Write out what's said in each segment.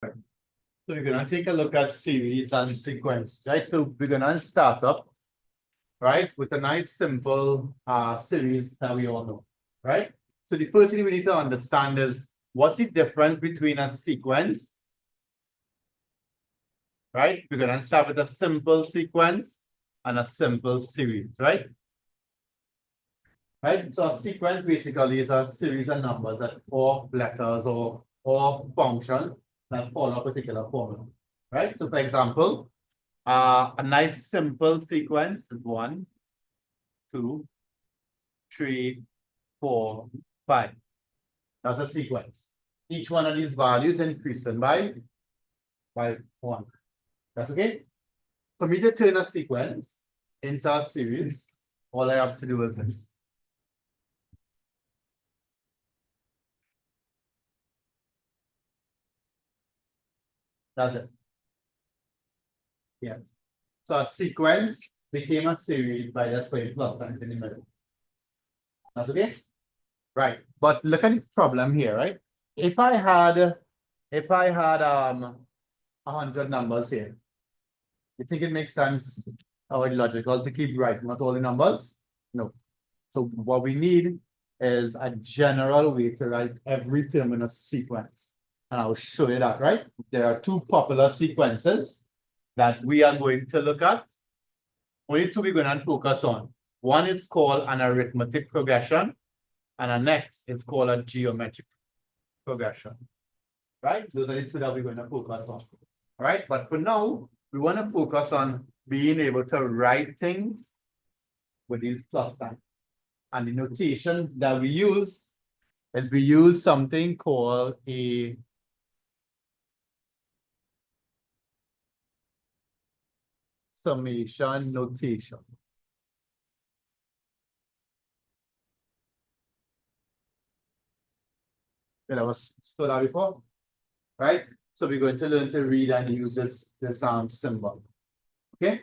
So we're going to take a look at series and sequence, right? So we're going to start up, right, with a nice simple series that we all know, right? So the first thing we need to understand is what's the difference between a sequence, right? We're going to start with a simple sequence and a simple series, right? Right, so a sequence basically is a series of numbers that or letters or functions that follow a particular formula, right? So for example, a nice simple sequence is 1, 2, 3, 4, 5. That's a sequence. Each one of these values increasing by 1. That's okay. For me to turn a sequence into a series, all I have to do is this. That's it. Yeah. So a sequence became a series by just putting plus signs in the middle. That's okay? Right. But look at the problem here, right? If I had 100 numbers here, you think it makes sense or logical to keep writing not all the numbers? No. So what we need is a general way to write every term in a sequence. And I'll show you that, right? There are two popular sequences that we are going to look at. Only two we're going to focus on. One is called an arithmetic progression, and the next is called a geometric progression. Right? Those are the two that we're going to focus on. All right? But for now, we want to focus on being able to write things with these plus signs. And the notation that we use is we use something called a summation notation. That was told that before, right? So we're going to learn to read and use this symbol. Okay.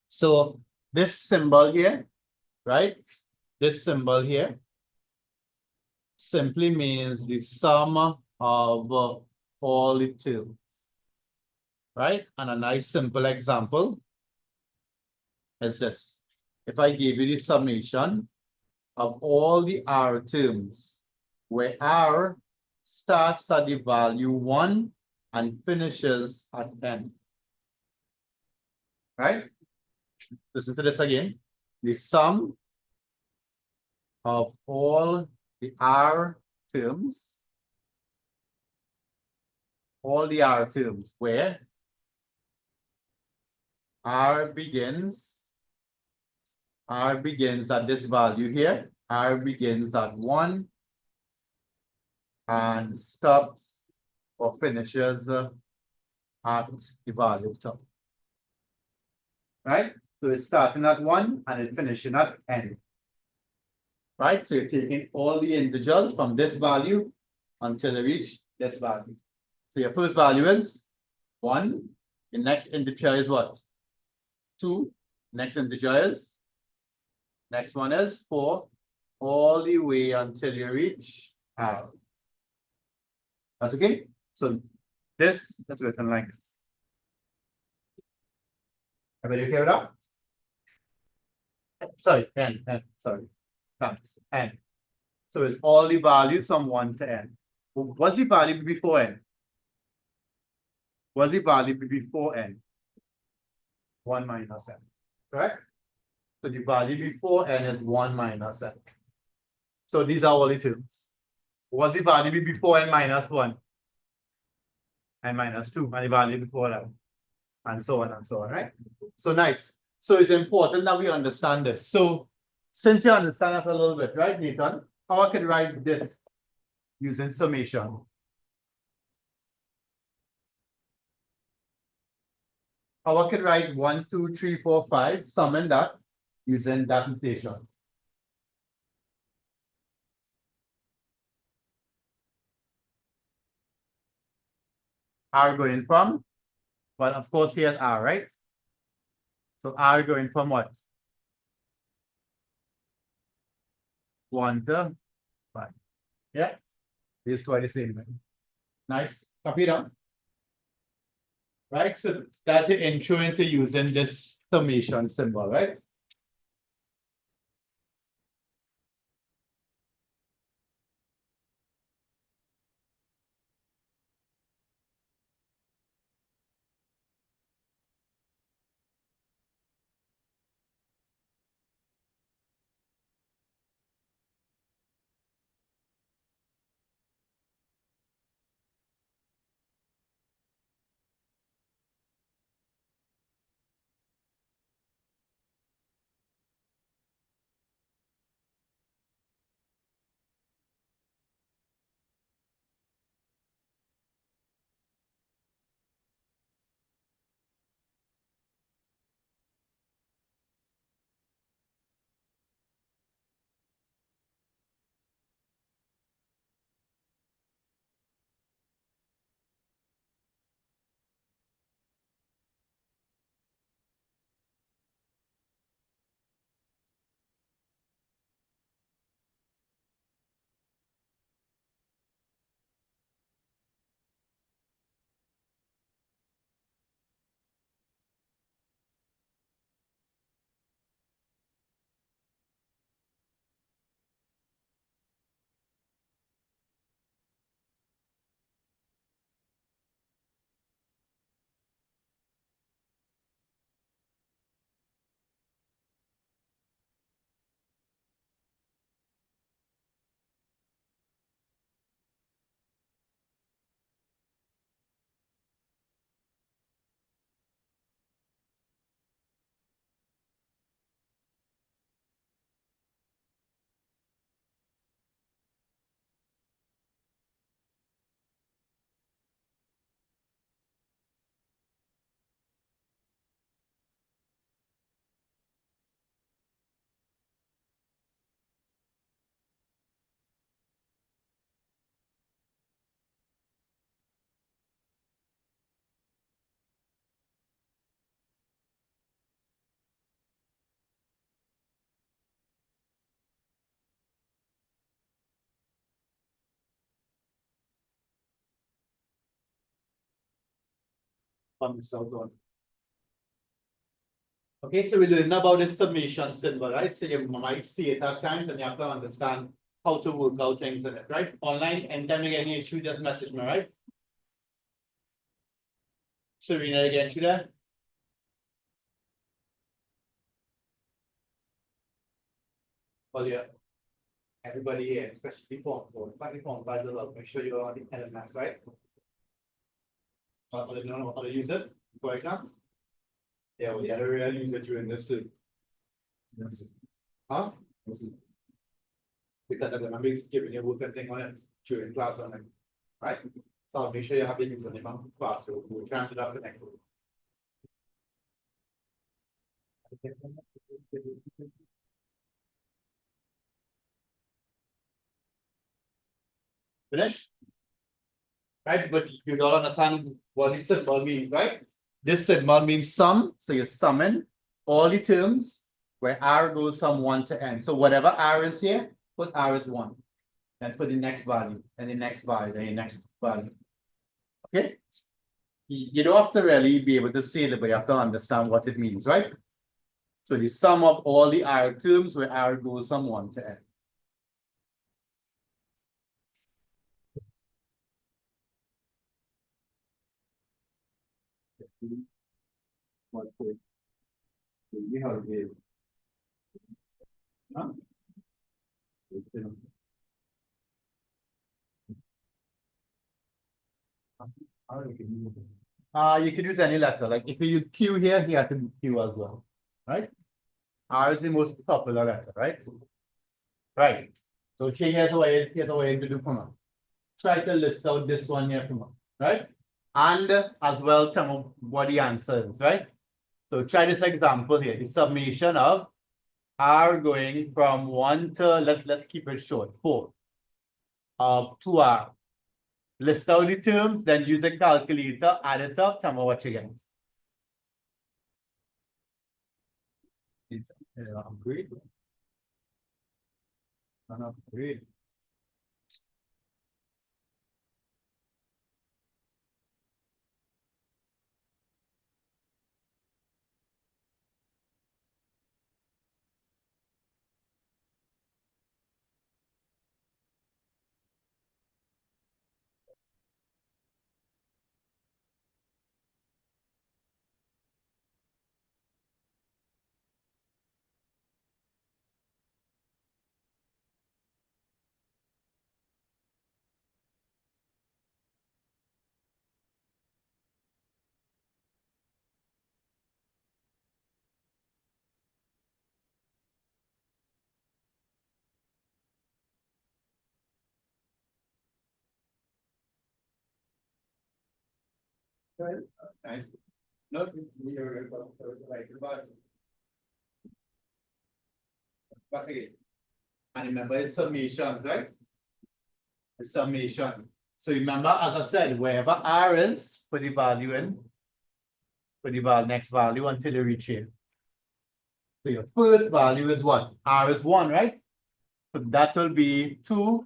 So this symbol here, right? This symbol here simply means the sum of all the terms, right? And a nice simple example is this. If I give you the summation of all the R terms, where R starts at the value 1 and finishes at n. Right? Listen to this again. The sum of all the R terms, where R begins at this value here. R begins at 1 and stops or finishes at the value 2. Right? So it's starting at 1 and it's finishing at n. Right? So you're taking all the integers from this value until they reach this value. So your first value is 1. The next integer is what? 2. Next integer is? Next one is 4. All the way until you reach R. That's okay? So this is written like this. Everybody okay with that? Sorry, n, sorry. Thanks, n. So it's all the values from 1 to n. What's the value before n? What's the value before n? 1 minus n, correct? So the value before n is 1 minus n. So these are all the terms. What's the value before n minus 1? N minus 2, and the value before that. And so on, right? So nice. So it's important that we understand this. So since you understand that a little bit, right, Nathan? How I can write this using summation? How I can write 1, 2, 3, 4, 5, summing that using that notation. R going from, well, of course, here's R, right? So R going from what? 1 to 5. Yeah, these two are the same. Nice. Copy down. right? So that's the intro into using this summation symbol, right? On the south one. Okay, so we learned about the summation symbol, right? So you might see it at times and you have to understand how to work out things in it, right? Online, anytime you get any issue, just message me, right? Serena again, you there? Well, yeah. Everybody here, especially phone by the love, make sure you're on the LMS, right? Or you know how to use it, for example. Yeah, well, yeah, really use it during this too. Huh? Because I'm gonna be giving you a work and thing on it during class on it, right? So make sure you have the username on class, so we'll try and do that for next week. Finish? Right, but you don't understand what this symbol means, right? This symbol means sum, so you summon all the terms where R goes from 1 to n. So whatever R is here, put R as 1. Then put the next value, and the next value, and the next value. Okay? You don't have to really be able to say it, but you have to understand what it means, right? So the sum of all the R terms where R goes from 1 to n. Huh? You can use any letter. Like if you use Q here, he had to do Q as well, right? R is the most popular letter, right? Right. So here's a way to do for me. Try to list out this one here for me, right? And as well, tell me what the answer is, right? So try this example here. The summation of R going from 1 to let's keep it short, 4. To R. List out the terms, then use a calculator, add it up, tell me what you get. Great. Great. Right. Nice. Not right, but again, and remember it's summations, right? The summation. So remember, as I said, wherever R is, put the value in, put the next value until you reach here. So your first value is what? R is 1, right? So that will be 2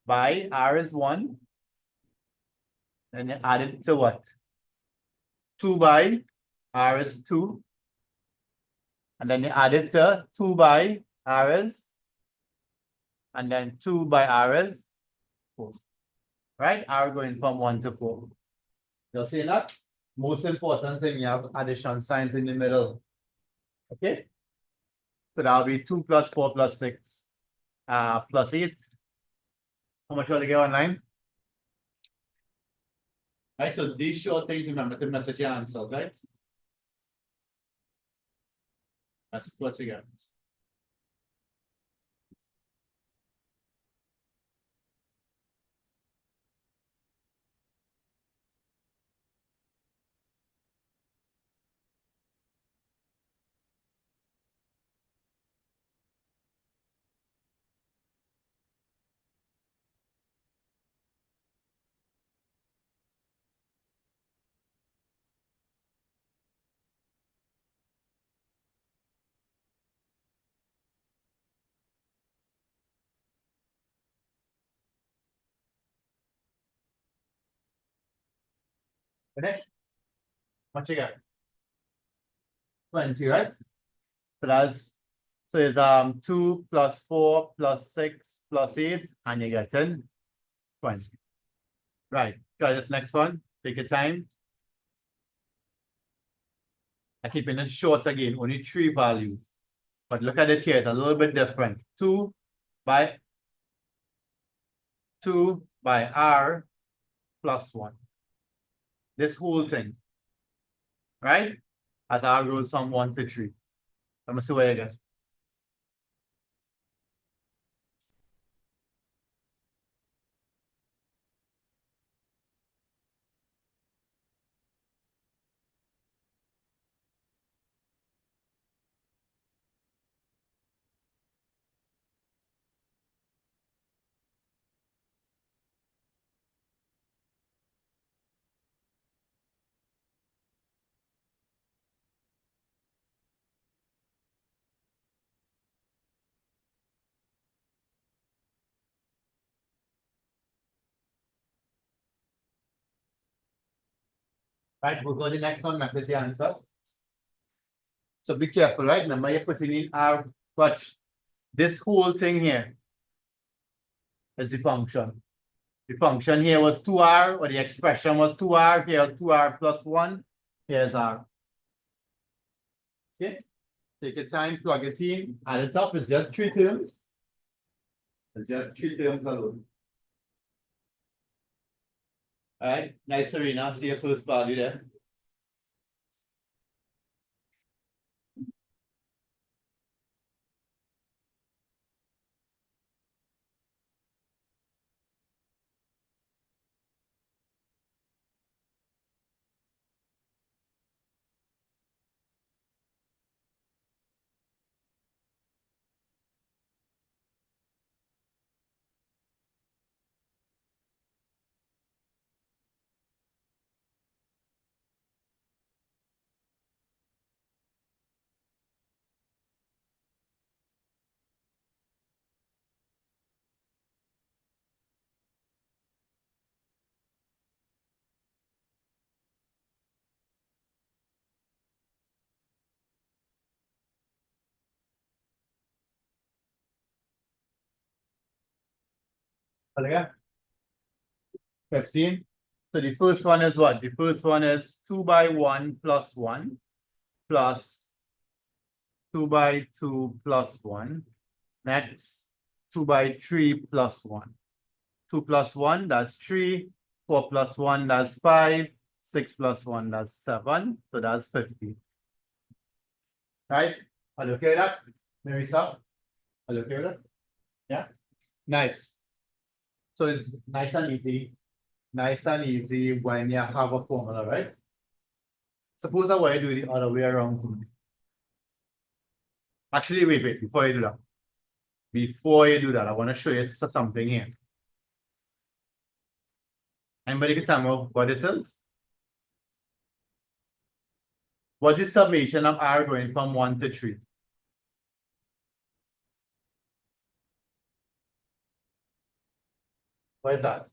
by R is 1. And then add it to what? 2 by R is 2. And then you add it to 2 by R is. And then 2 by R is 4. Right? R going from 1 to 4. You'll see that? Most important thing, you have addition signs in the middle. Okay? So that'll be 2 plus 4 plus 6 plus 8. How much will you get online? Right, so these short things, remember to message your answers, right? That's what you get. Okay? What you get? 20, right? So it's 2 plus 4 plus 6 plus 8, and you get 20. Right. Try this next one. Take your time. I keep it short again, only 3 values. But look at it here, it's a little bit different. 2 by R plus 1. This whole thing. Right? As R goes from 1 to 3. Let me see what you get. Right, we'll go to the next one, message the answers. So be careful, right? Remember you're putting in R, but this whole thing here is the function. The function here was 2R, or the expression was 2R. Here's 2R plus 1. Here's R. Okay. Take your time, plug it in. At the top is just 3 terms. It's just 3 terms alone. All right. Nice, Serena. See your first value there. Again. 15. So the first one is what? The first one is 2 by 1 plus 1 plus 2 by 2 plus 1. Next, 2 by 3 plus 1. 2 plus 1, that's 3. 4 plus 1, that's 5. 6 plus 1, that's 7. So that's 50. Right? Are you okay with that? Marisa? Are you okay with that? Yeah? Nice. So it's nice and easy. Nice and easy when you have a formula, right? Suppose I want to do it the other way around. Actually, wait, before you do that. Before you do that, I want to show you something here. Anybody can tell me what this is? What's the summation of R going from 1 to 3? What is that?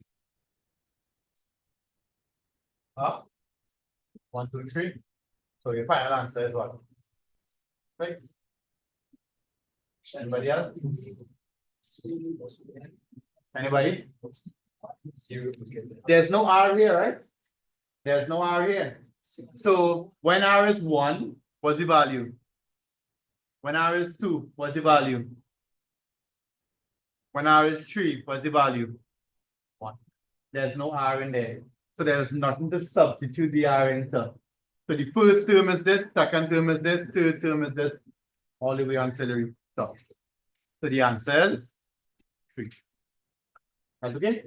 1, 2, 3. So your final answer is what? 6. Anybody else? Anybody? There's no R here, right? There's no R here. So when R is 1, what's the value? When R is 2, what's the value? When R is 3, what's the value? 1. There's no R in there. So there's nothing to substitute the R into. So the first term is this, second term is this, third term is this, all the way until the top. So the answer is 3. That's okay?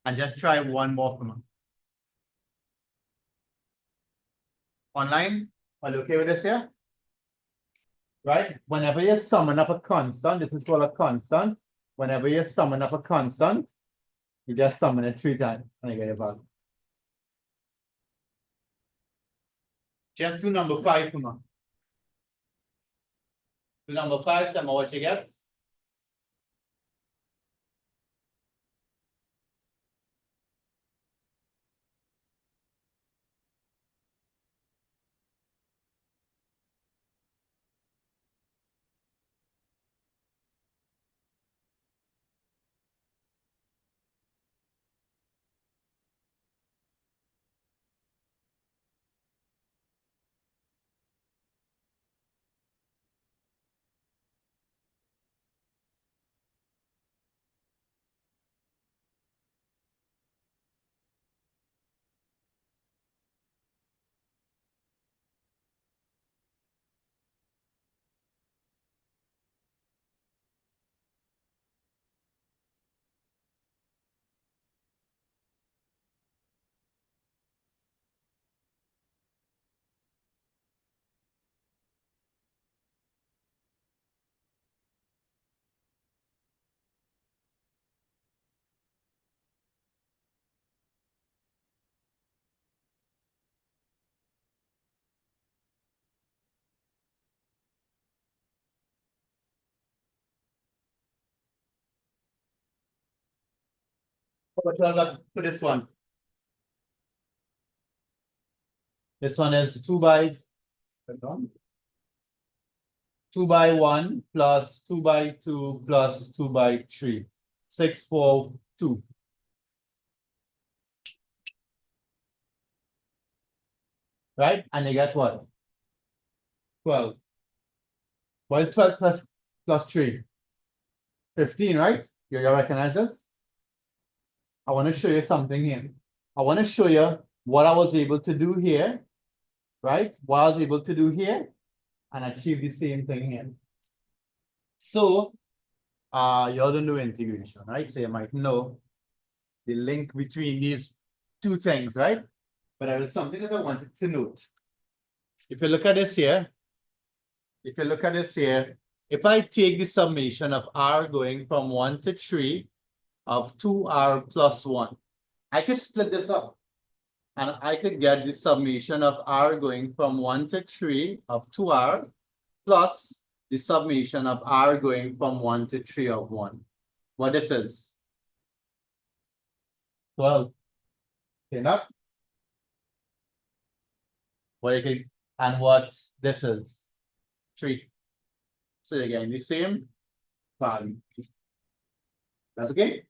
And just try one more for me. Online, are you okay with this here? Right? Whenever you summon up a constant, this is called a constant. Whenever you summon up a constant, you just summon it 3 times and you get your value. Just do number 5 for me. Do number 5, tell me what you get. What you got for this one? This one is 2 by 2 by 1 plus 2 by 2 plus 2 by 3. 6, 4, 2. Right? And you get what? 12. What is 12 plus 3? 15, right? You recognize this? I want to show you something here. I want to show you what I was able to do here, right? What I was able to do here and achieve the same thing here. So, you all don't do integration, right? So you might know the link between these two things, right? But there was something that I wanted to note. If you look at this here, if I take the summation of R going from 1 to 3 of 2R plus 1, I could split this up. And I could get the summation of R going from 1 to 3 of 2R plus the summation of R going from 1 to 3 of 1. What this is? 12. Okay, enough? And what this is? 3. So you're getting the same value. That's okay?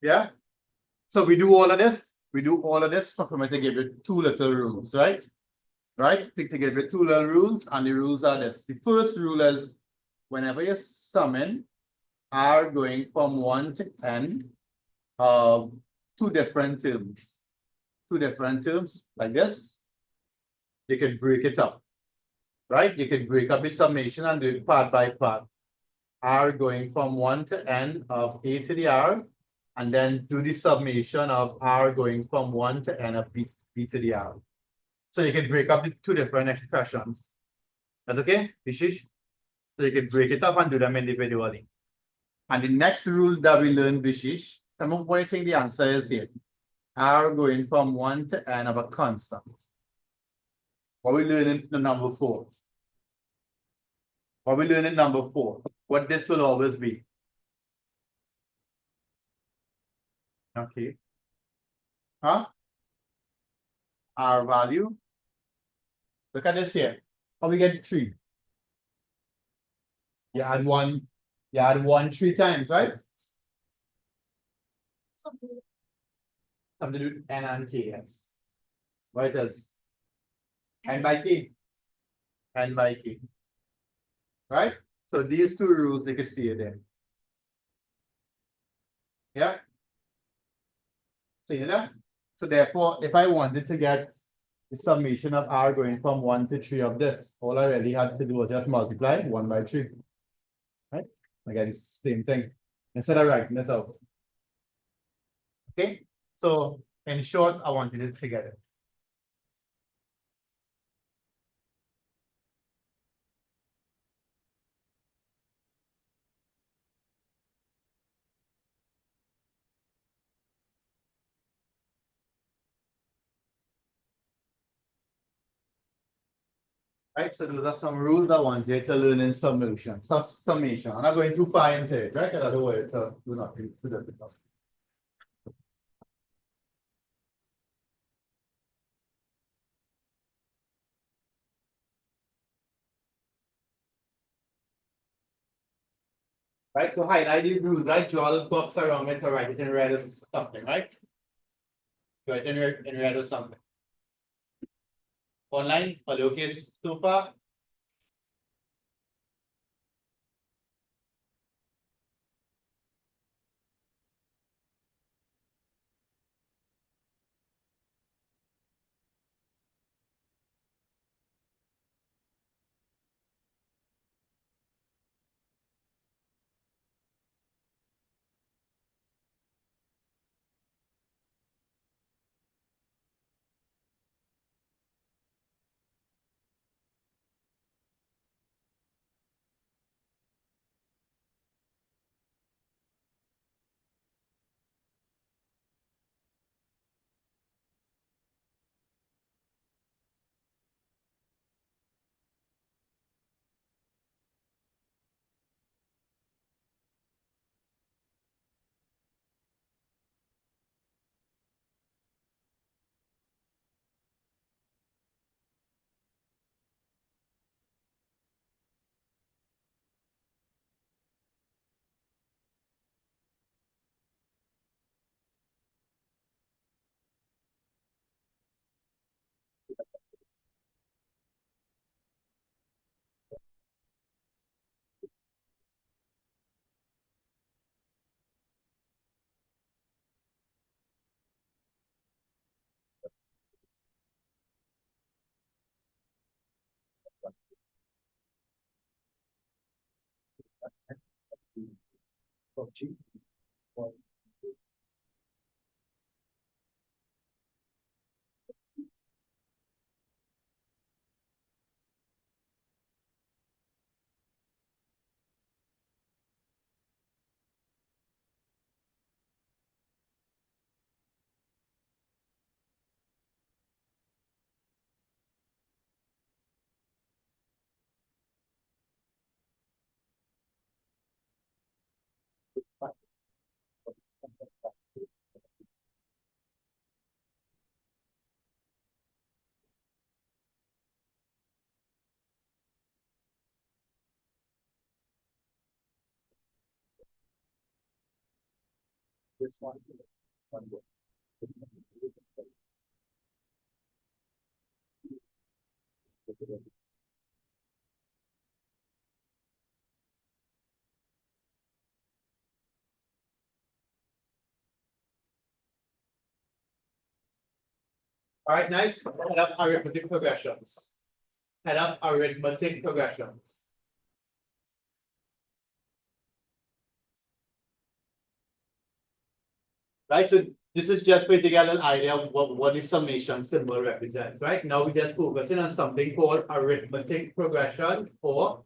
Yeah? So we do all of this. We do all of this for me to give you 2 little rules, right? Right? To give you 2 little rules, and the rules are this. The first rule is whenever you summon R going from 1 to n of 2 different terms. 2 different terms like this. You can break it up. Right? You can break up the summation and do it part by part. R going from 1 to n of a to the R and then do the summation of R going from 1 to n of b to the R. So you can break up the two different expressions. That's okay, Vishish? So you can break it up and do them individually. And the next rule that we learn, Vishish, I'm pointing the answer is here. R going from 1 to n of a constant. What we learn in the number 4. What we learn in number 4. What this will always be. Okay. Huh? R value. Look at this here. How we get 3? You add 1. You add 1 3 times, right? Something to do with n and k, yes. What it is? N by k. N by k. Right? So these two rules, you can see it there. Yeah? See that? So therefore, if I wanted to get the summation of R going from 1 to 3 of this, all I really had to do was just multiply 1 by 3. Right? Again, same thing. Instead of writing it out. Okay? So in short, I wanted to figure it. Right, so those are some rules I want you to learn in summation. Summation. I'm not going too far into it, right? Another way to do nothing too difficult. Right, so highlight these rules, right? Draw the box around it to write it in red or something, right? Write it in red or something. Online, are you okay so far? This one. All right, nice. Head up arithmetic progressions. Head up arithmetic progressions. right? So this is just basically a little idea of what the summation symbol represents, right? Now we're just focusing on something called arithmetic progression or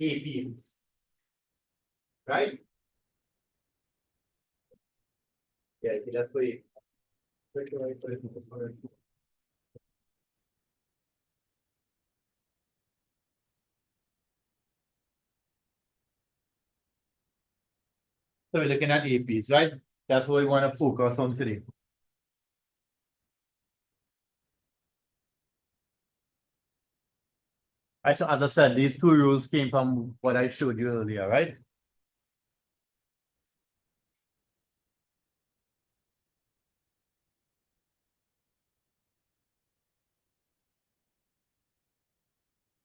APs, right? Yeah, that's what it. So we're looking at APs, right? That's what we want to focus on today. Right, so as I said, these two rules came from what I showed you earlier, right?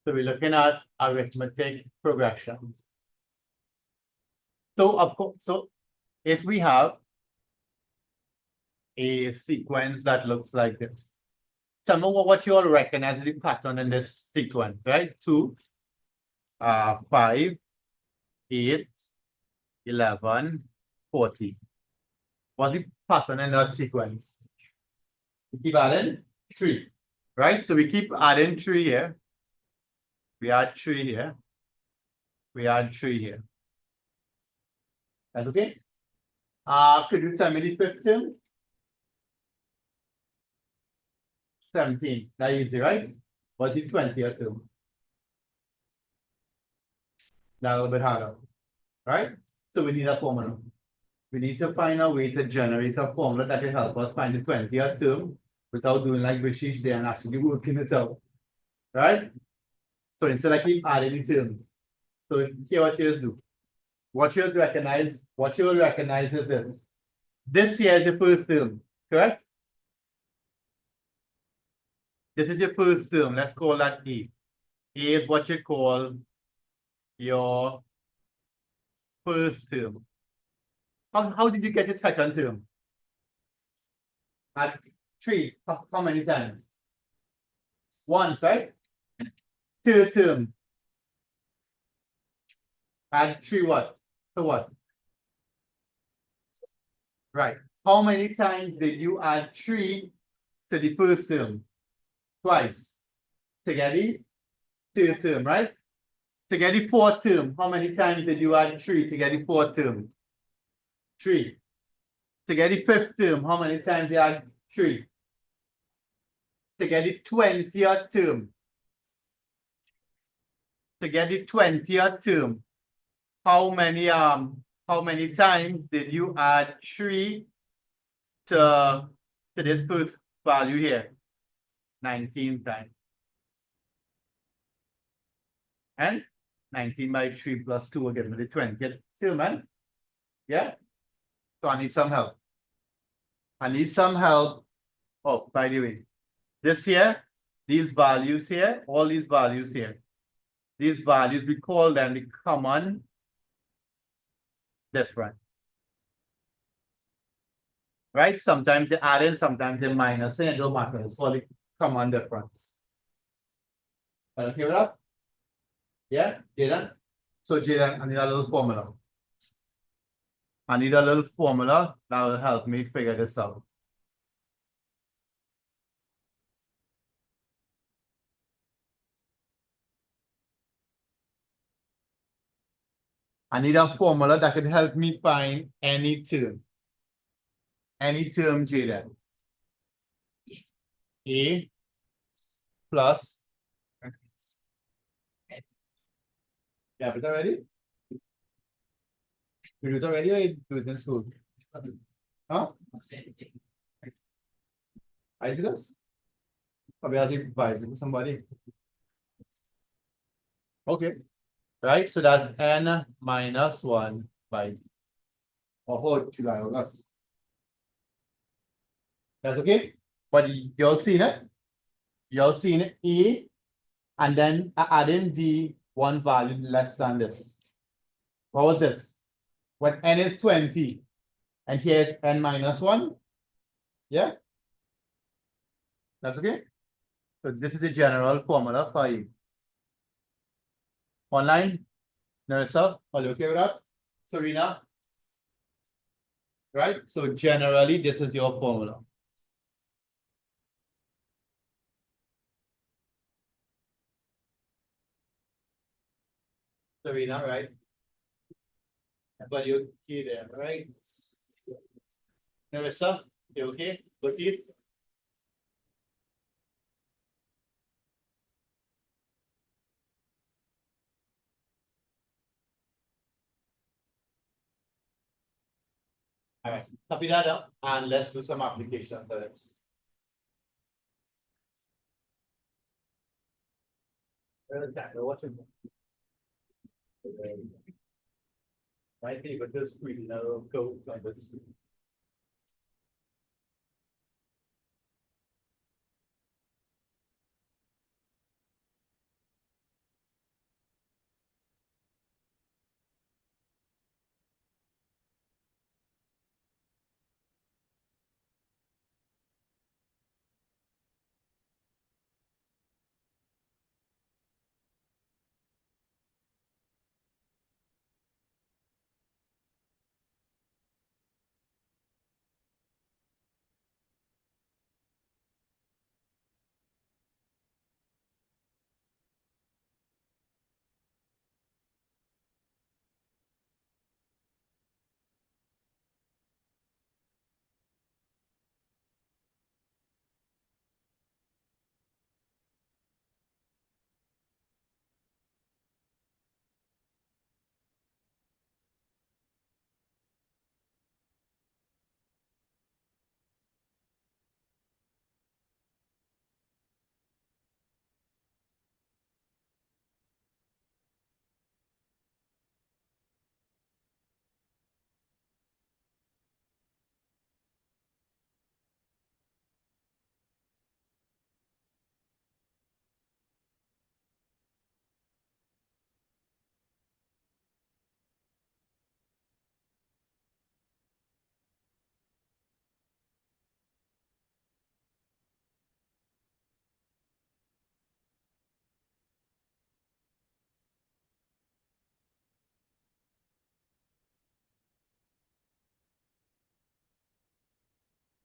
So we're looking at arithmetic progression. So of course, so if we have a sequence that looks like this, tell me what you all recognize the pattern in this sequence, right? 2, 5, 8, 11, 40. What's the pattern in that sequence? We keep adding 3, right? So we keep adding 3 here. We add 3 here. We add 3 here. That's okay? Could you tell me the fifth term? 17. That easy, right? What's the 20th term? That a little bit harder, right? So we need a formula. We need to find a way to generate a formula that can help us find the 20th term without doing like British there and actually working it out, right? So instead I keep adding the terms. So here what you do. What you recognize is this. This here is the first term, correct? This is your first term. Let's call that A. A is what you call your first term. How did you get your second term? At 3. How many times? Once, right? Third term. Add 3 what? So what? Right. How many times did you add 3 to the first term? Twice. To get the third term, right? To get the fourth term, how many times did you add 3 to get the fourth term? 3. To get the fifth term, how many times did you add 3? To get the 20th term. To get the 20th term, how many times did you add 3 to this first value here? 19 times. And 19 by 3 plus 2 will give me the 20th term, right? Yeah? So I need some help. I need some help. Oh, by the way, this here, these values here, all these values here, these values, we call them the common difference. Right? Sometimes they add in, sometimes they minus in, it don't matter. It's called the common difference. Okay with that? Yeah, Jaden? So Jaden, I need a little formula. I need a little formula that will help me figure this out. I need a formula that can help me find any term. Any term, Jaden. A plus. Yeah, but already? You do it already or you do it in school? Huh? I do this? Probably I'll advise it to somebody. Okay. Right, so that's n minus 1 by or whole July August. That's okay? But you're seeing it? You're seeing it A and then adding D one value less than this. What was this? When n is 20 and here's n minus 1. Yeah? That's okay? So this is the general formula for you. Online? No, sir? Are you okay with that? Serena? right? So generally, this is your formula. Serena, right? But you key there, right? Narissa, you okay? Latif? All right, copy that up and let's do some application for this. My favorite is screen, go like this.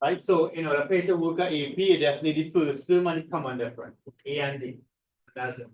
Right, so in order for you to work at AP, you just need the first term and the common difference, A and D. That's it.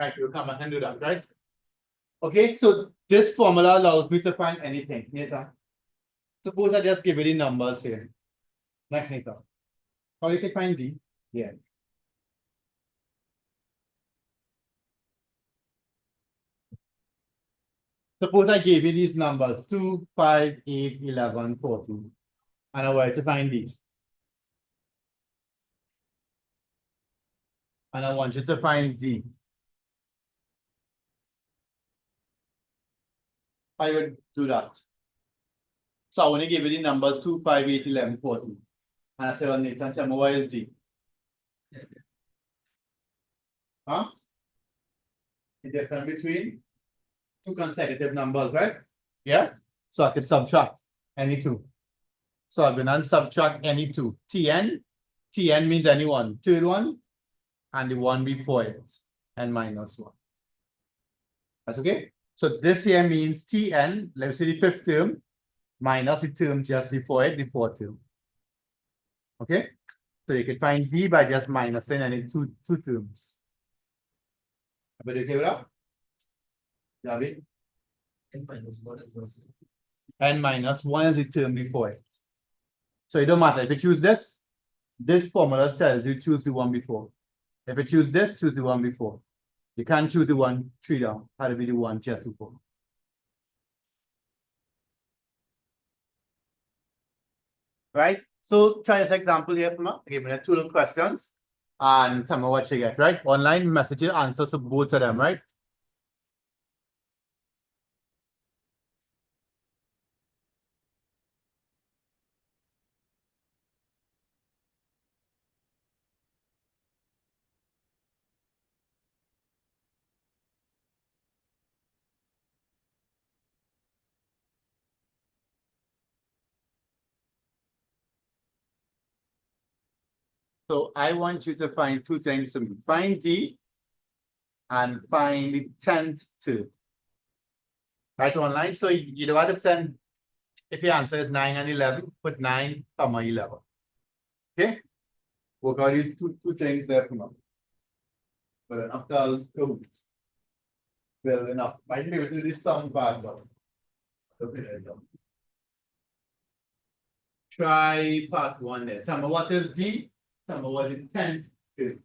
Right, you come back and do that, right? Okay, so this formula allows me to find anything. Nathan. Suppose I just give you the numbers here. Next, Nathan. How you can find D? Yeah. Suppose I gave you these numbers 2, 5, 8, 11, 14, and I wanted to find D. And I want you to find D. I would do that. So I want to give you the numbers 2, 5, 8, 11, 14. And I say, well, Nathan, tell me what is D? Huh? The difference between two consecutive numbers, right? Yeah? So I can subtract any two. So I'm going to subtract any two. Tn means any one. Third one, and the one before it, n minus 1. That's okay? So this here means Tn, let's say the fifth term, minus the term just before it, the fourth term. Okay? So you can find B by just minusing any two terms. But okay with that? David? N minus 1 is the term before it. So it don't matter. If you choose this formula tells you choose the one before. If you choose this, choose the one before. You can't choose the one 3 down. Had to be the one just before. Right? So try this example here, Puma. Give me 2 little questions and tell me what you get, right? Online messages answers to both of them, right? So I want you to find 2 things to me. Find D and find the 10th term. Right online. So you don't want to send, if your answer is 9 and 11, put 9, 11. Okay? Work out these two things there for now. But after building up. Might be able to do this some part, but okay. Try part 1 there. Tell me what is D. Tell me what is 10th term.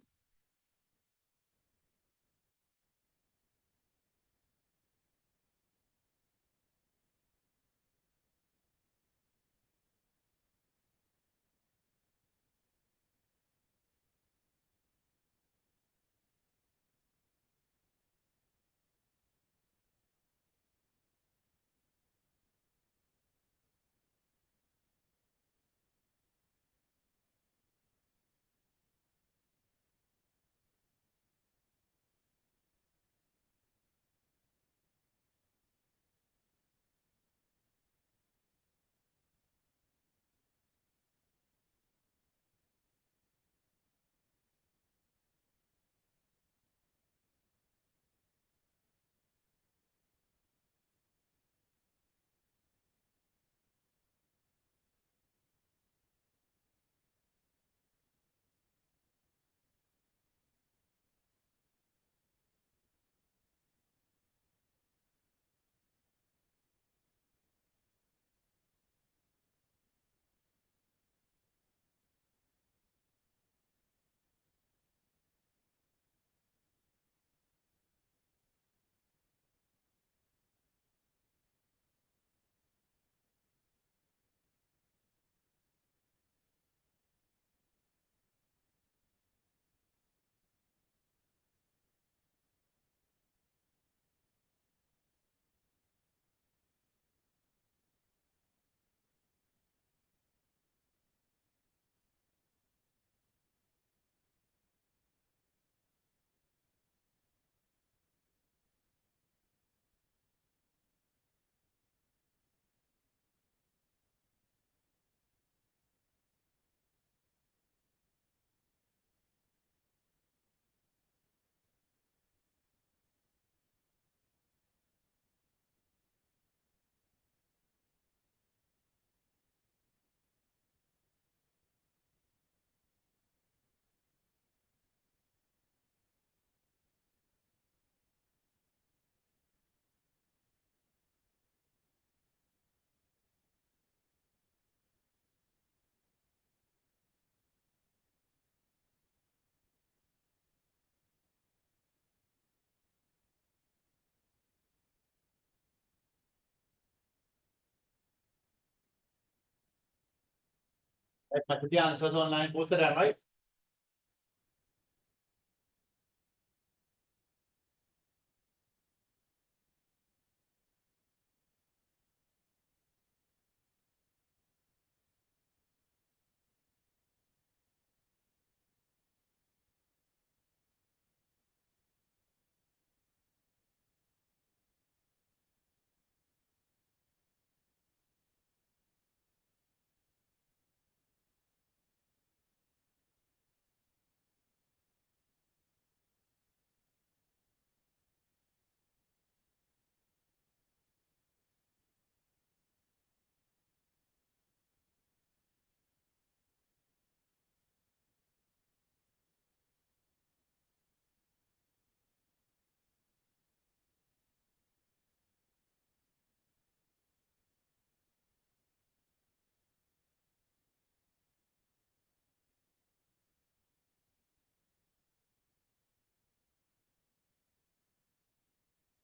I put the answers online, both of them, right?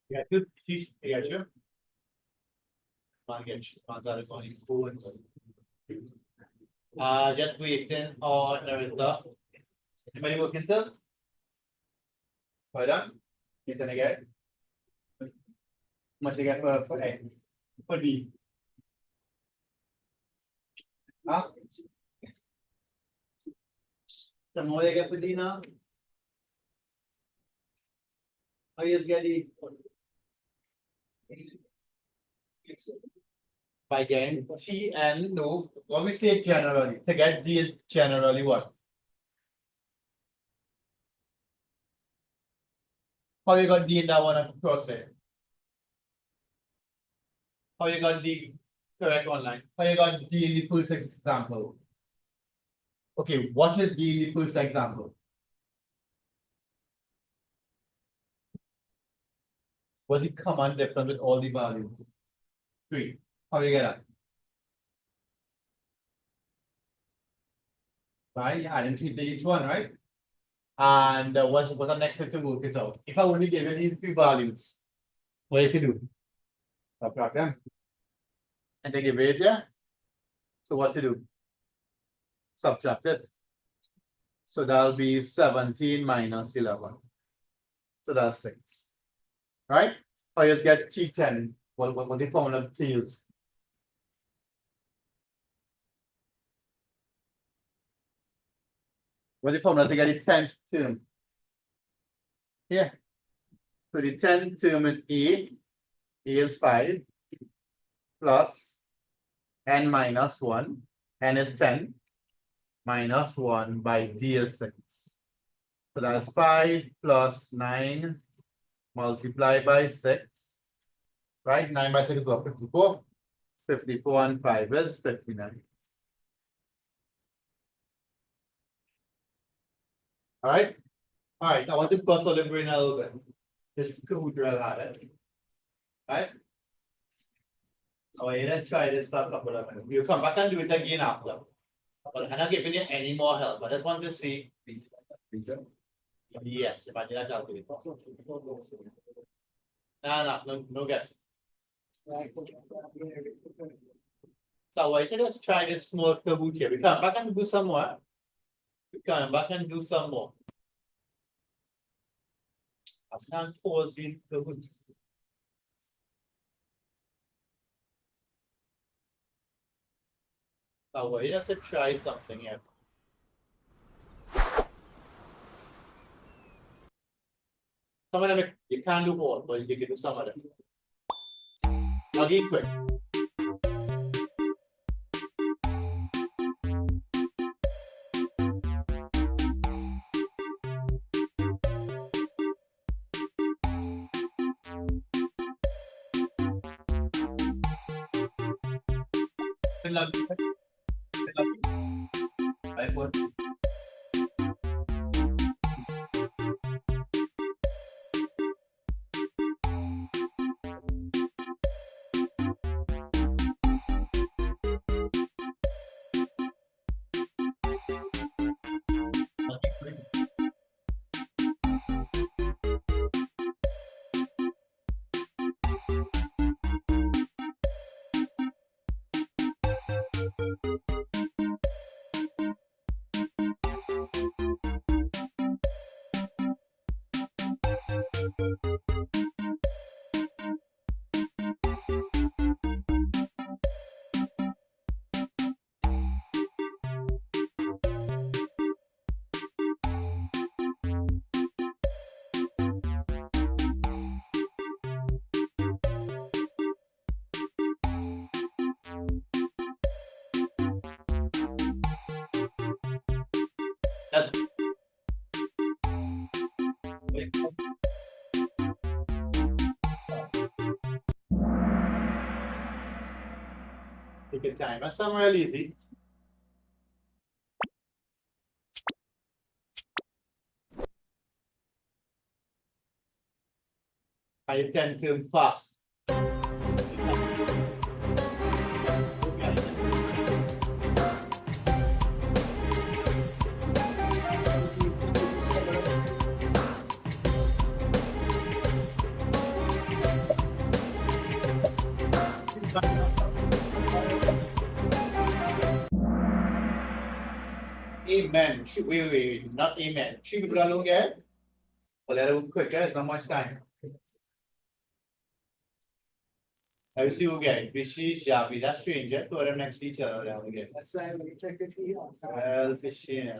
Yeah, good. Yeah, sure. Just waiting on the result. Anybody working, sir? Hold on. Listen again. Much again for A. For B. Huh? Some more again for D now. How you get the by getting T and no, what we say generally. To get D is generally what? How you got D in that one across there? How you got D correct online? How you got D in the first example? Okay, what is D in the first example? Was it common different with all the values? 3. How you get that? Right? Yeah, I didn't see each one, right? And what's the next way to work it out? If I only give you these 3 values, what you can do? Subtract them. And take a base, yeah? So what to do? Subtract it. So that'll be 17 minus 11. So that's 6. Right? Or you get T10. What the formula to use? What's the formula to get the 10th term? Here. So the 10th term is A. A is 5 plus n minus 1. N is 10 minus 1 by D is 6. So that's 5 plus 9 multiplied by 6. Right? 9 by 6 is what? 54. 54 and 5 is 59. All right. All right. I want to bust on the brain a little bit. Just go drill at it. Right? So let's try this for a couple of minutes. We'll come back and do it again after. But I'm not giving you any more help. I just want to see. Yes, if I did that calculate. No guess. So wait, let's try this small kaboot here. We come back and do some more. We come back and do some more. I can't pause the kaboots. So wait, let's try something here. Some of them you can't do all, but you can do some of them. I'll give quick. Love you. Love you. Bye for That's take your time. That's something real easy. I tend to fast. Amen. Wait, not amen. Should we run again? Well, let it quicker. There's not much time. I see you again. Fishy, Shabby, that's stranger. Two of them next to each other. Down again. Well, fishy.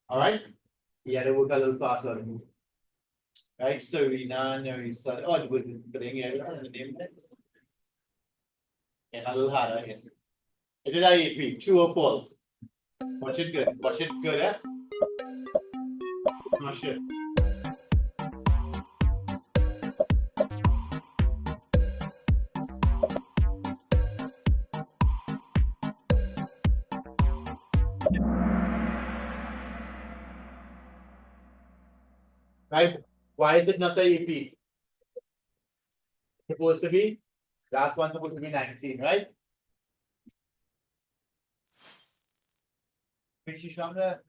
All right. Yeah, they work a little faster. Right, Serena, Nerissa. Oh, it would bring it. And a little harder. Yes. Is it IEP? True or false? Watch it good. Watch it good, eh? Not sure. Right? Why is it not IEP? Supposed to be? Last one supposed to be 19, right? Which is from the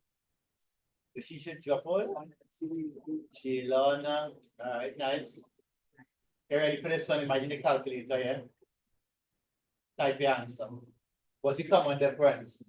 she should drop all. Sheila, alright, nice. You're ready for this one? Imagine the calculator, yeah? Type your answer. What's the common difference?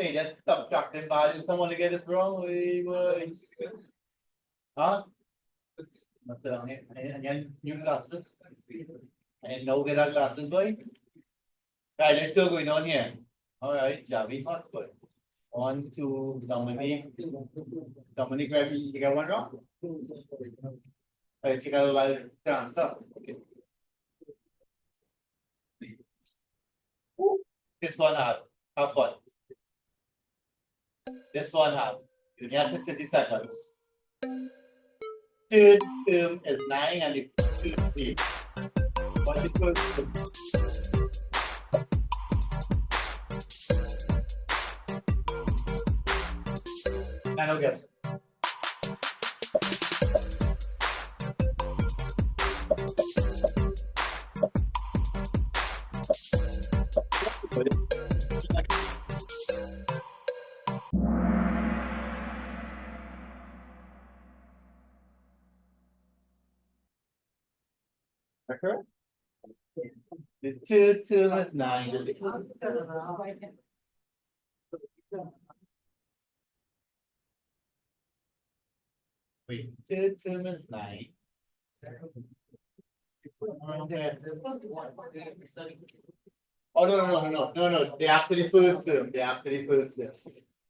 Okay, just subtracting values. Someone to get this wrong? Huh? What's it on here? Again, new glasses. And no get our glasses, boy. Right, let's go going on here. All right, Javi, hot boy. 1, 2, Dominic. Dominic, you got one wrong? Right, you got a lot of answer. Okay. This one have fun. This one has. You have to 30 seconds. Third term is 9 and the first 3. What is the first term? Final guess. The third term is 9. Wait, third term is 9. Oh no. They actually first term.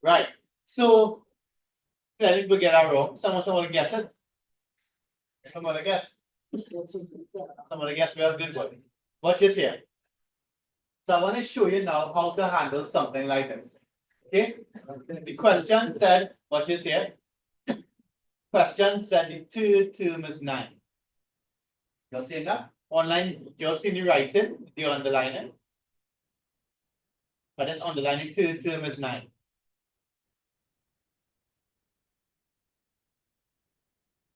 Right. So let me get that wrong. Someone to guess it. Someone to guess. Someone to guess real good one. Watch this here. So I want to show you now how to handle something like this. Okay? The question said, watch this here. Question said the third term is 9. You're seeing that? Online, you're seeing the writing, the underlining. But it's underlining third term is 9.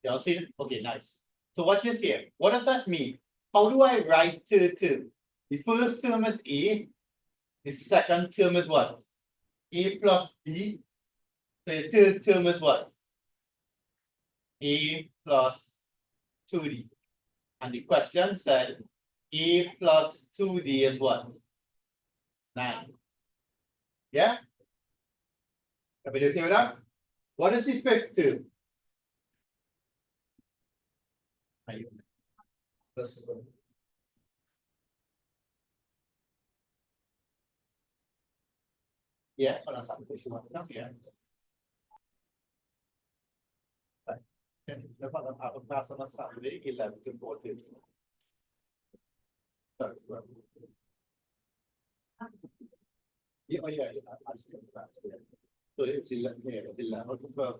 Y'all see it? Okay, nice. So watch this here. What does that mean? How do I write third term? The first term is A. The second term is what? A plus D. The third term is what? A plus 2D. And the question said A plus 2D is what? 9. Yeah? Everybody okay with that? What is the fifth term? Yeah, pada satu peristiwa ya. Dapat apa bahasa masa ini 11 to 14. Yeah, oh yeah, so it's 11, yeah, 11 to 12.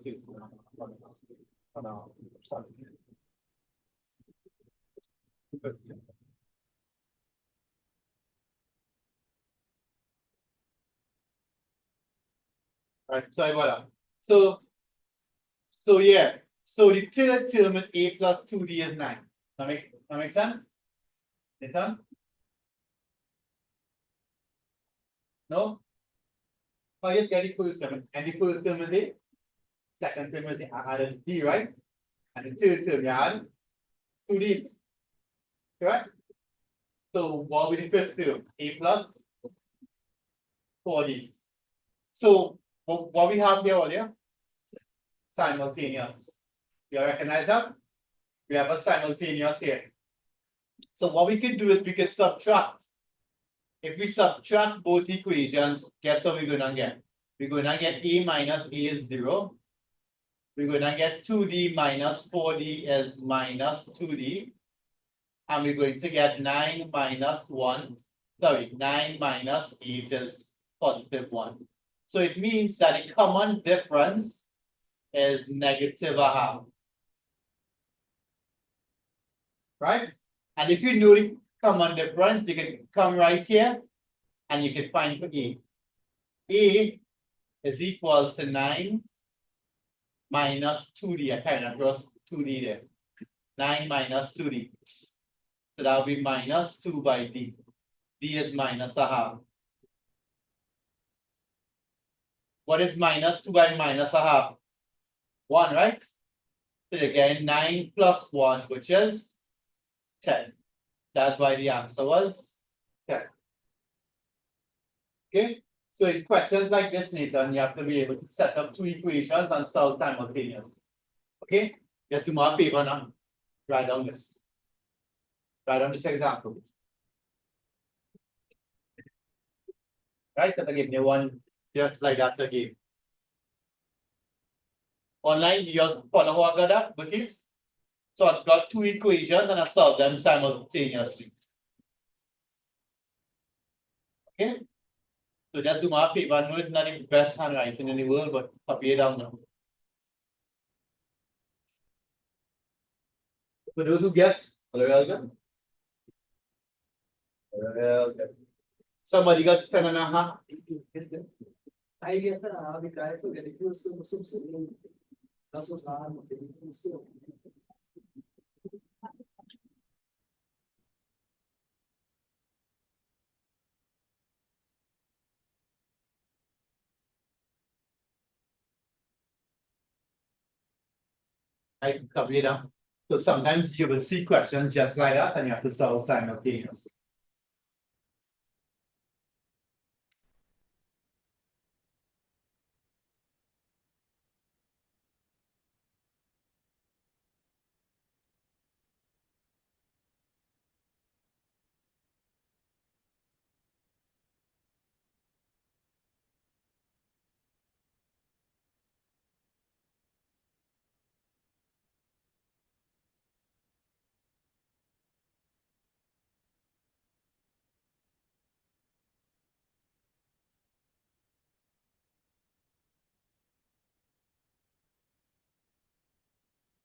Right, so voilà. So yeah, so the third term is A plus 2D is 9. That makes sense? Nathan? No? Oh, yes, get the first term. And the first term is A. Second term is A. I added D, right? And the third term, you add 2D. Correct? So what will be the fifth term? A plus 4D. So what we have here earlier? Simultaneous. You recognize that? We have a simultaneous here. So what we can do is we can subtract. If we subtract both equations, guess what we're going to get? We're going to get A minus A is 0. We're going to get 2D minus 4D is minus 2D. And we're going to get 9 minus 1. Sorry, 9 minus 8 is positive 1. So it means that the common difference is negative a half. Right? And if you know the common difference, you can come right here and you can find for A. A is equal to 9 minus 2D. I kind of cross 2D there. 9 minus 2D. So that will be minus 2 by D. D is minus a half. What is minus 2 by minus a half? 1, right? So again, 9 plus 1, which is 10. That's why the answer was 10. Okay? So in questions like this, Nathan, you have to be able to set up two equations and solve simultaneously. Okay? Just do me a favor now. Write down this. Write down this example. Right? Because I give you one just like that again. Online, you just follow how I got that, but it's so I've got two equations and I solve them simultaneously. Okay? So just do me a favor. I know it's not the best handwriting in the world, but copy it down now. For those who guess, welcome. Somebody got 10.5. I get the guy for getting you some that's what I'm still. I copy it down. So sometimes you will see questions just like that and you have to solve simultaneously.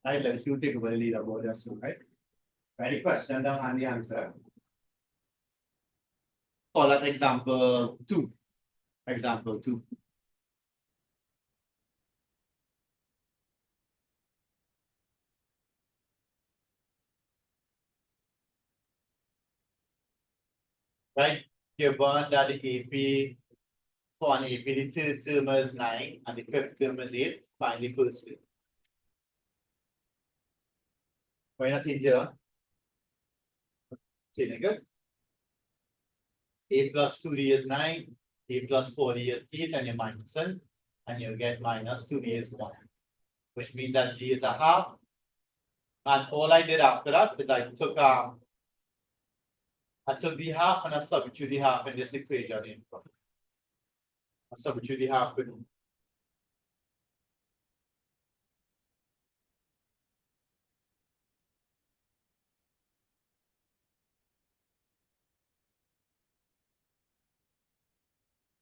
Right, let's see who take over the lead about this one, right? Any question down and the answer. Call that example 2. Example 2. right? Given that the AP for an AP, the third term is 9 and the fifth term is 8, find the first term. Why not see here? See good? A plus 2D is 9, A plus 4D is 8, and you minus it, and you get minus 2D is 1, which means that D is a half. And all I did after that is I took the half and I substitute the half in this equation in. I substitute the half with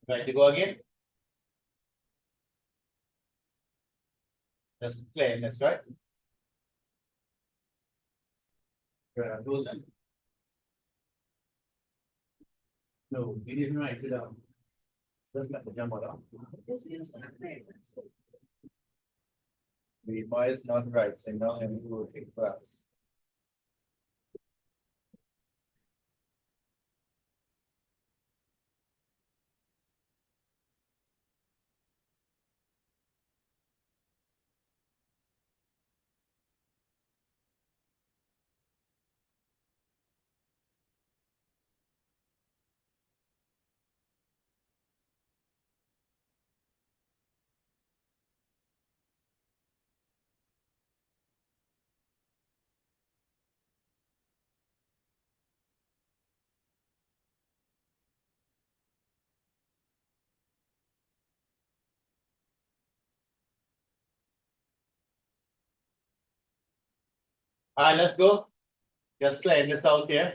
ready to go again. Just claim this, right? No, we didn't write it down. Just let the jump out. The boy is not right, signal and we will take class. Alright, let's go. Just claim this out here.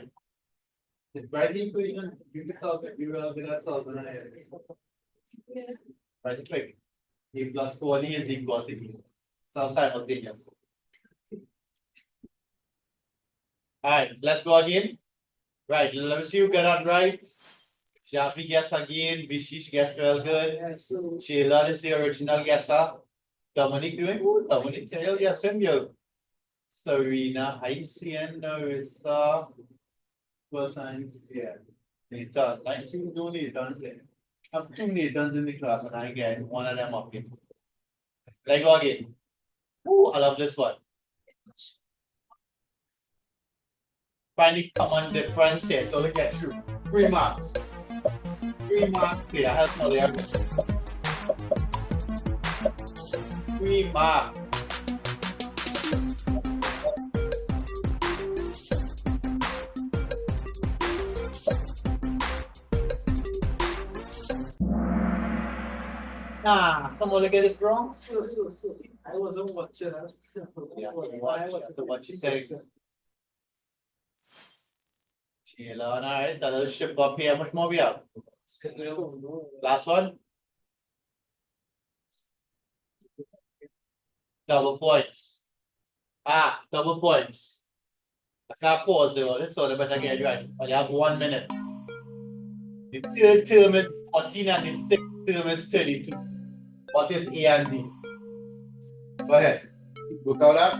Write the equation, you can solve it, you will get us solve it. Right, quick. A plus 4D is equal to B. Some simultaneous. Alright, let's go again. Right, let's see you get that right. Shafi guess again, Vishish guess real good. Yeah, so Sheila is the original guesser. Dominic doing good. Dominic still guessing you. Serena, Haitian, Narissa. Science, yeah. Nathan, I see you don't need Nathan. I have 2 Nathans in the class and I get one of them up here. Let's go again. Ooh, I love this one. Find the common difference here, so let's get through. 3 marks. 3 marks here. I have no idea. 3 marks. Nah, someone get this wrong. So. I wasn't watching. Yeah, what you take. Sheila, alright, that'll ship up here. Much more we have. Last one. Double points. Double points. I can't pause there. This one, better get right. I have 1 minute. The third term is 14 and the sixth term is 32. What is A and D? Go ahead. Look out that.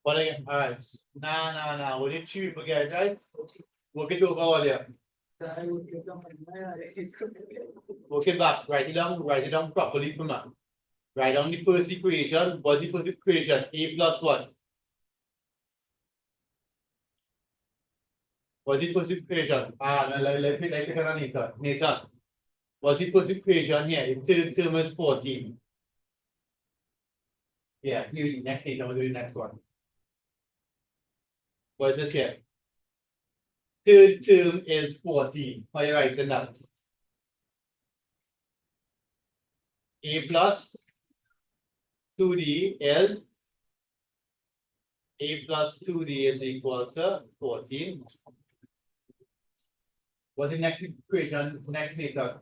What again? Alright. Nah. What did you forget, right? Work it over all here. Work it back. Write it down properly for me. Write down the first equation. What's the first equation? A plus what? What's the first equation? Let me like it on Nathan. Nathan. What's the first equation here? The third term is 14. Yeah, you next Nathan, we'll do the next one. What is this here? Third term is 14. How are you writing that? A plus 2D is A plus 2D is equal to 14. What's the next equation? Next Nathan.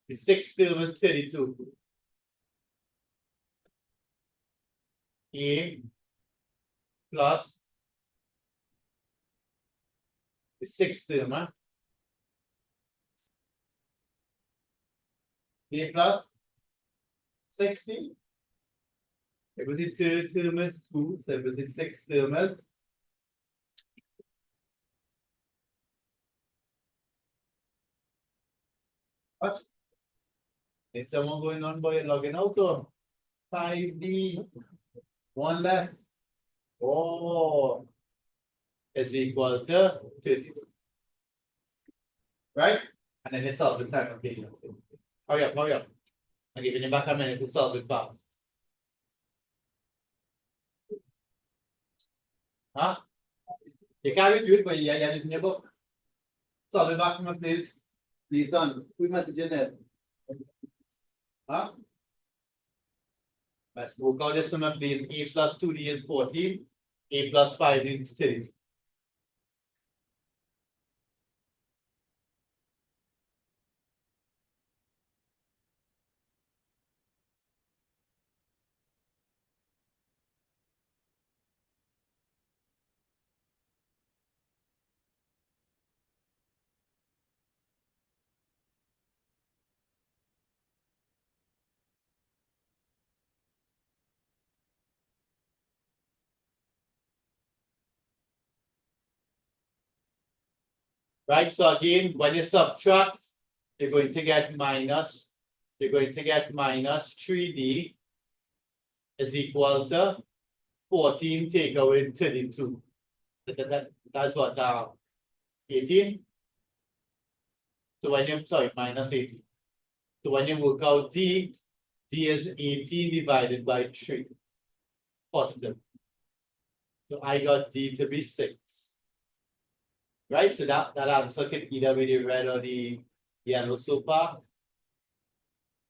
The sixth term is 32. A plus the sixth term, huh? A plus 60. It was the third term is 2, so it was the sixth term is what? Is someone going on by logging out or 5D? One less. Oh, is equal to 32. Right? And then you solve the simultaneously. Hurry up, hurry up. I'm giving you back a minute to solve it fast. Huh? You can't do it, but yeah, in your book. Solve it back to me, please. Please, on. Put message in there. Huh? Let's work out this one, please. A plus 2D is 14. A plus 5 is 30. Right, so again, when you subtract, you're going to get minus, you're going to get minus 3D is equal to 14 take away 32. That's what, 18? So when you, sorry, minus 18. So when you work out D is 18 divided by 3. Positive. So I got D to be 6. Right, so that answer can either be the red or the yellow so far.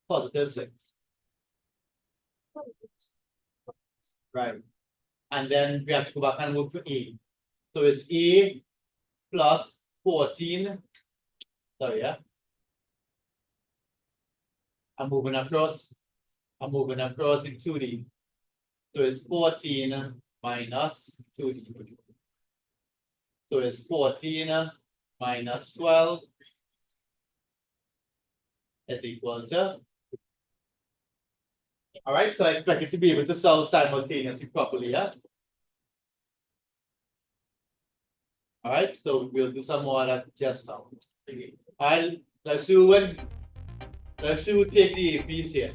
Positive 6. Right. And then we have to go back and look for A. So it's A plus 14. Sorry, yeah. I'm moving across in 2D. So it's 14 minus 2D. So it's 14 minus 12 is equal to. All right, so I expect it to be able to solve simultaneously properly, yeah? All right, so we'll do some more of that just now. Let's see who take the APs here.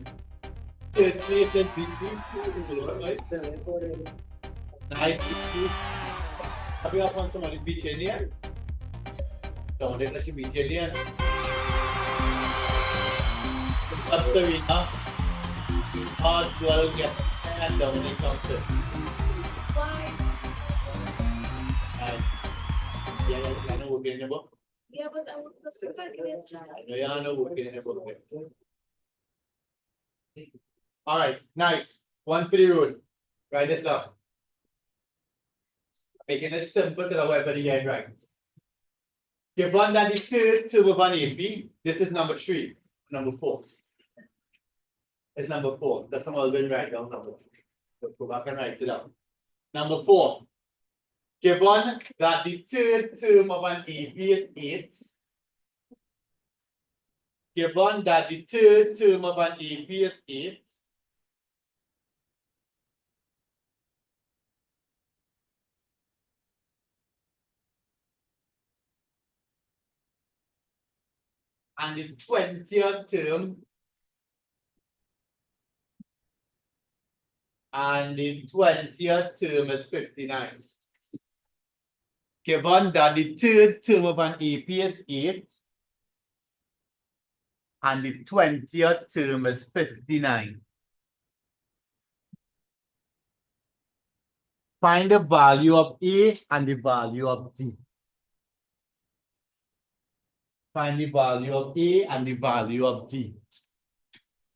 Nice. Have you upon somebody beat here? Don't let us beat here. Up Serena. Hard duel, yes, and Dominic counter. Yeah, I know we're getting a book. Yeah, but I would just calculate now. I know we're getting a book. All right, nice. One for the road. Write this up. Making it simple because I want to get right. Given that the third term of an AP, this is number 3, number 4. It's number 4. That's all been right down number. Go back and write it down. Number 4. Given that the third term of an AP is 8. Given that the third term of an AP is 8. And the 20th term is 59. given that the third term of an AP is 8 and the 20th term is 59. Find the value of A and the value of D. Find the value of A and the value of D.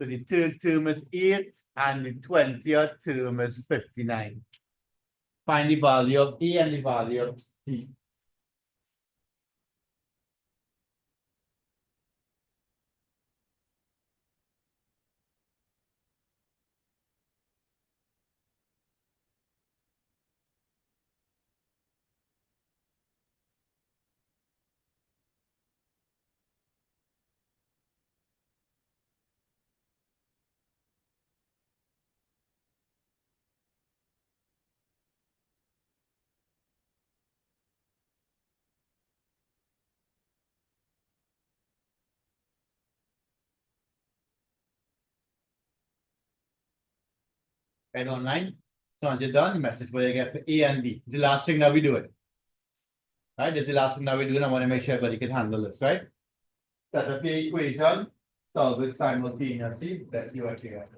So the third term is 8 and the 20th term is 59. Find the value of A and the value of D. Right online. So once you're done, the message where you get to A and D. The last thing that we do it. Right? This is the last thing that we do, and I want to make sure everybody can handle this, right? Set up your equation, solve it simultaneously. Let's see what you get.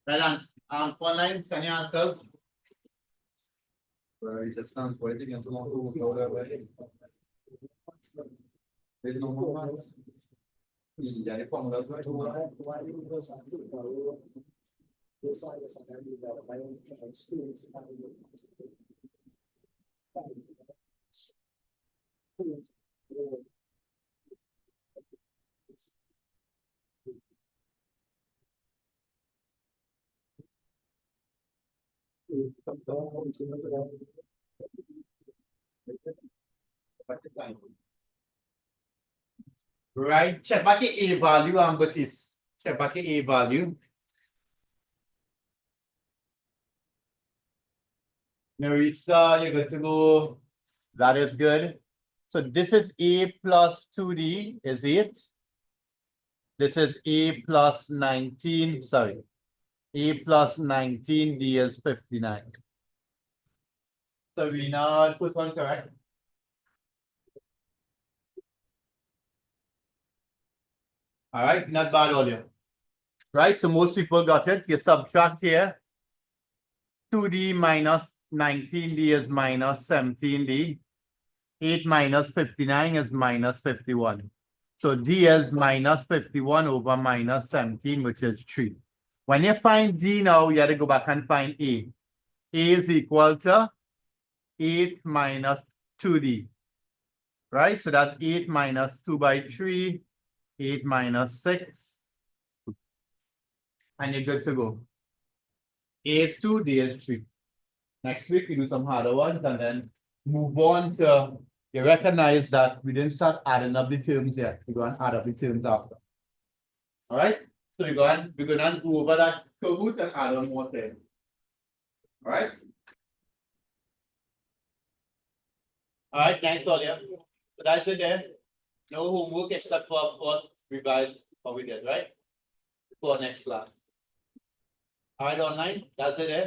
Right answer. Online, send your answers. Right, just not waiting until there's no more. Yeah, the formula is right. Right, check back the A value and Baptiste. Check back the A value. Marisa, you're good to go. That is good. So this is A plus 2D is 8. This is A plus 19, sorry. A plus 19, D is 59. So we now put one correct. All right, not bad earlier. Right, so most people got it. You subtract here. 2D minus 19D is minus 17D. 8 minus 59 is minus 51. So D is minus 51 over minus 17, which is 3. When you find D now, you have to go back and find A. A is equal to 8 minus 2D. Right? So that's 8 minus 2 by 3, 8 minus 6. And you're good to go. A is 2, D is 3. Next week, we do some harder ones and then move on to, you recognize that we didn't start adding up the terms yet. We're going to add up the terms after. All right? So we're going to go over that Kahoot and add on more terms. All right? Alright, thanks all, yeah. So that's it there. No homework except for, of course, revise what we did, right? For next class. Alright, online, that's it there.